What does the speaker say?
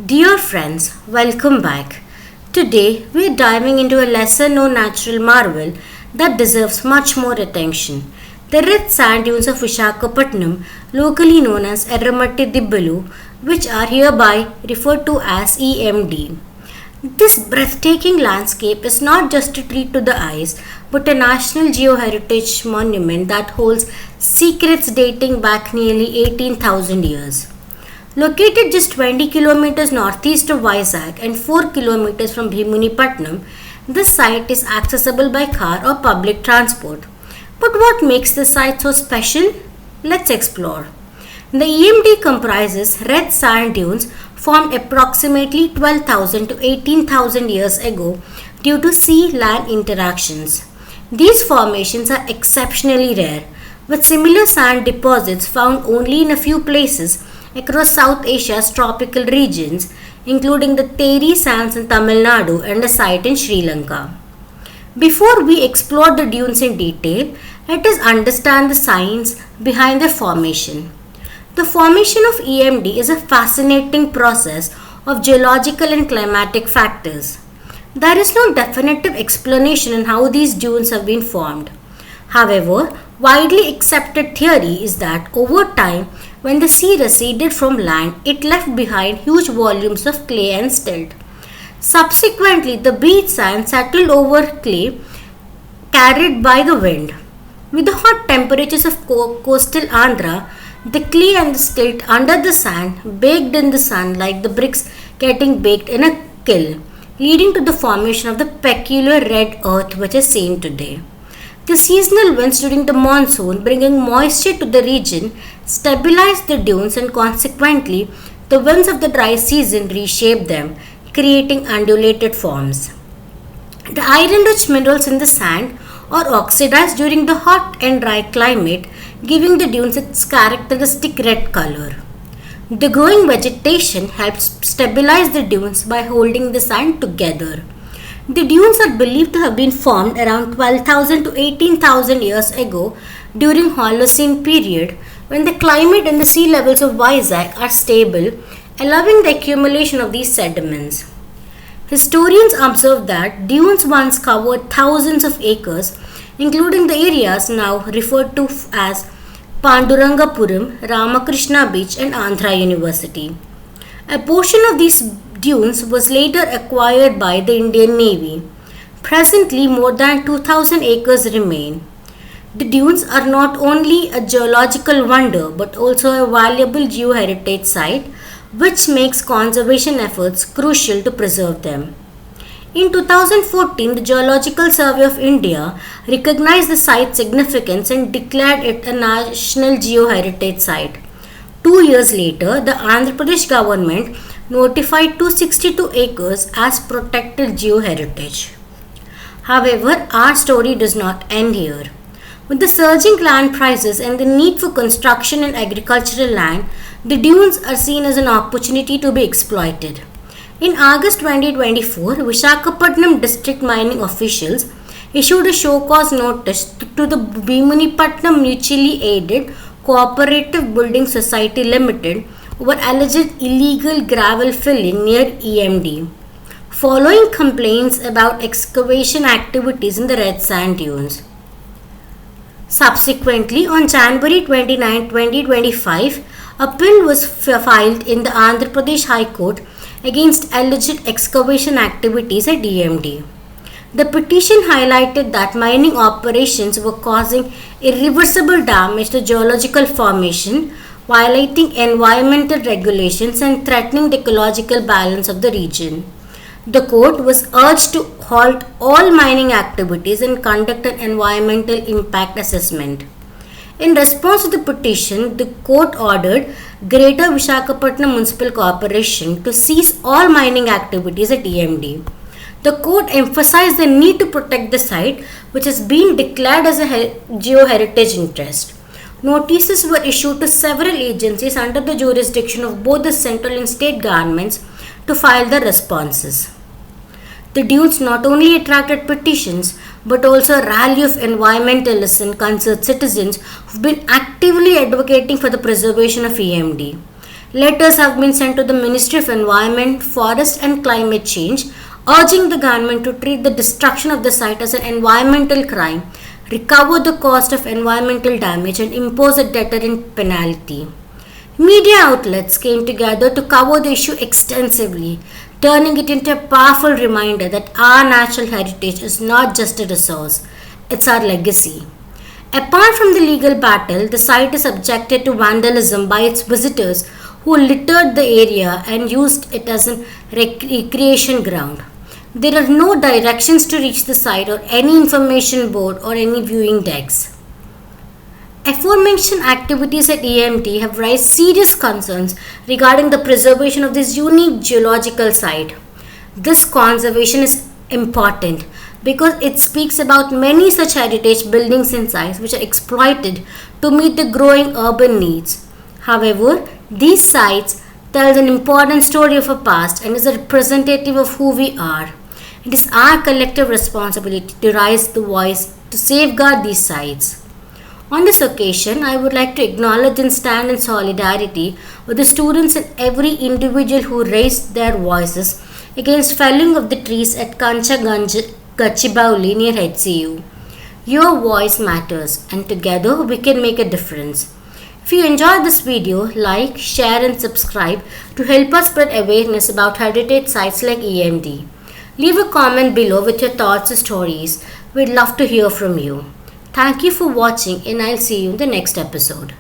Dear friends, welcome back. Today we are diving into a lesser known natural marvel that deserves much more attention. The red sand dunes of Visakhapatnam, locally known as Erra Matti Dibbalu, which are hereby referred to as EMD. This breathtaking landscape is not just a treat to the eyes, but a national geo-heritage monument that holds secrets dating back nearly 18,000 years. Located just 20 kilometers northeast of Vizag and 4 kilometers from Bhimunipatnam, this site is accessible by car or public transport. But what makes this site so special? Let's explore. The EMD comprises red sand dunes formed approximately 12,000 to 18,000 years ago due to sea-land interactions. These formations are exceptionally rare, with similar sand deposits found only in a few places across South Asia's tropical regions, including the Teri sands in Tamil Nadu and a site in Sri Lanka. Before we explore the dunes in detail, let us understand the science behind their formation. The formation of EMD is a fascinating process of geological and climatic factors. There is no definitive explanation on how these dunes have been formed. However, widely accepted theory is that over time, when the sea receded from land, it left behind huge volumes of clay and silt. Subsequently, the beach sand settled over clay carried by the wind. With the hot temperatures of coastal Andhra, the clay and the silt under the sand baked in the sun like the bricks getting baked in a kiln, leading to the formation of the peculiar red earth which is seen today. The seasonal winds during the monsoon, bringing moisture to the region, stabilized the dunes and consequently, the winds of the dry season reshaped them, creating undulated forms. The iron-rich minerals in the sand are oxidized during the hot and dry climate, giving the dunes its characteristic red color. The growing vegetation helps stabilize the dunes by holding the sand together. The dunes are believed to have been formed around 12,000 to 18,000 years ago during Holocene period when the climate and the sea levels of Vizag are stable, allowing the accumulation of these sediments. Historians observe that dunes once covered thousands of acres, including the areas now referred to as Pandurangapuram, Ramakrishna Beach and Andhra University. A portion of these dunes was later acquired by the Indian Navy. Presently, more than 2,000 acres remain. The dunes are not only a geological wonder but also a valuable geo-heritage site, which makes conservation efforts crucial to preserve them. In 2014, the Geological Survey of India recognized the site's significance and declared it a national geo-heritage site. 2 years later, the Andhra Pradesh government notified 262 acres as protected geo-heritage. However, our story does not end here. With the surging land prices and the need for construction and agricultural land, the dunes are seen as an opportunity to be exploited. In August 2024, Visakhapatnam district mining officials issued a show cause notice to the Bhimunipatnam Mutually Aided Cooperative Building Society Limited over alleged illegal gravel filling near EMD, following complaints about excavation activities in the red sand dunes. Subsequently, on January 29, 2025, a bill was filed in the Andhra Pradesh High Court against alleged excavation activities at EMD. The petition highlighted that mining operations were causing irreversible damage to geological formation, violating environmental regulations and threatening the ecological balance of the region. The court was urged to halt all mining activities and conduct an environmental impact assessment. In response to the petition, the court ordered Greater Visakhapatnam Municipal Corporation to cease all mining activities at EMD. The court emphasized the need to protect the site, which has been declared as a geo-heritage interest. Notices were issued to several agencies under the jurisdiction of both the central and state governments to file their responses. The dunes not only attracted petitions but also a rally of environmentalists and concerned citizens who've been actively advocating for the preservation of EMD. Letters have been sent to the Ministry of Environment, Forest and Climate Change, urging the government to treat the destruction of the site as an environmental crime, recover the cost of environmental damage, and impose a deterrent penalty. Media outlets came together to cover the issue extensively, turning it into a powerful reminder that our natural heritage is not just a resource, it's our legacy. Apart from the legal battle, the site is subjected to vandalism by its visitors who littered the area and used it as a recreation ground. There are no directions to reach the site or any information board or any viewing decks. Aforementioned activities at EMT have raised serious concerns regarding the preservation of this unique geological site. This conservation is important because it speaks about many such heritage buildings and sites which are exploited to meet the growing urban needs. However, these sites tell an important story of our past and is a representative of who we are. It is our collective responsibility to raise the voice to safeguard these sites. On this occasion, I would like to acknowledge and stand in solidarity with the students and every individual who raised their voices against felling of the trees at Kanchaganj, Gachibowli near HCU. Your voice matters and together we can make a difference. If you enjoyed this video, like, share and subscribe to help us spread awareness about heritage sites like EMD. Leave a comment below with your thoughts or stories. We'd love to hear from you. Thank you for watching and I'll see you in the next episode.